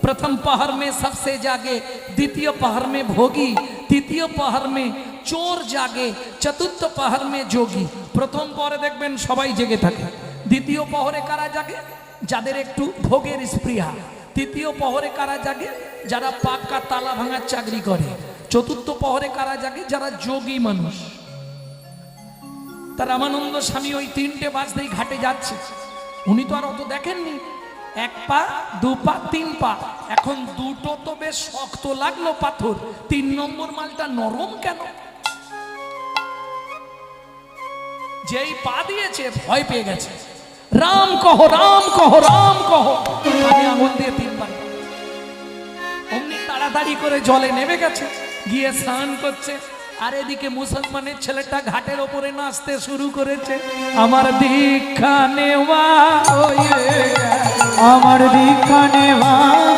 प्रथम पहर में सबसे जागे, द्वितीय पहर में भोगी, तृतीय पहर में चोर जागे, चतुर्थ पहर में जोगी। प्रथम पहरे देखबेन सबाई जेगे थाके, द्वितीय पहरे कारा जागे जादेर एकटू भोगेर स्पृहा, तृतीय पहरे कारा जागे जारा पाक्का ताला भाঙার चाकरी करे, चतुर्थ पहरे कारा जागे जारा जोगी मानुष। तार रामानंद स्वामी ওই 3টে বাজতেই ঘাটে যাচ্ছে, উনি তো আর অত দেখেননি, 1 পা 2 পা 3 পা, এখন দুটো তো বেশ শক্ত লাগলো পাথর, 3 নম্বর মালটা নরম কেন? যেই পা দিয়েছে ভয় পেয়ে গেছে, রাম কহো রাম কহো রাম কহো, কানে আঙুল দিয়ে 3 বার। অমনি তাড়াতাড়ি করে জলে নেমে গেছে, গিয়ে স্নান করছে। আর এদিকে মুসলমানের ছেলেটা ঘাটের ওপরে নাচতে শুরু করেছে, আমার দীক্ষা নেওয়া, আমার দীক্ষা নেওয়া।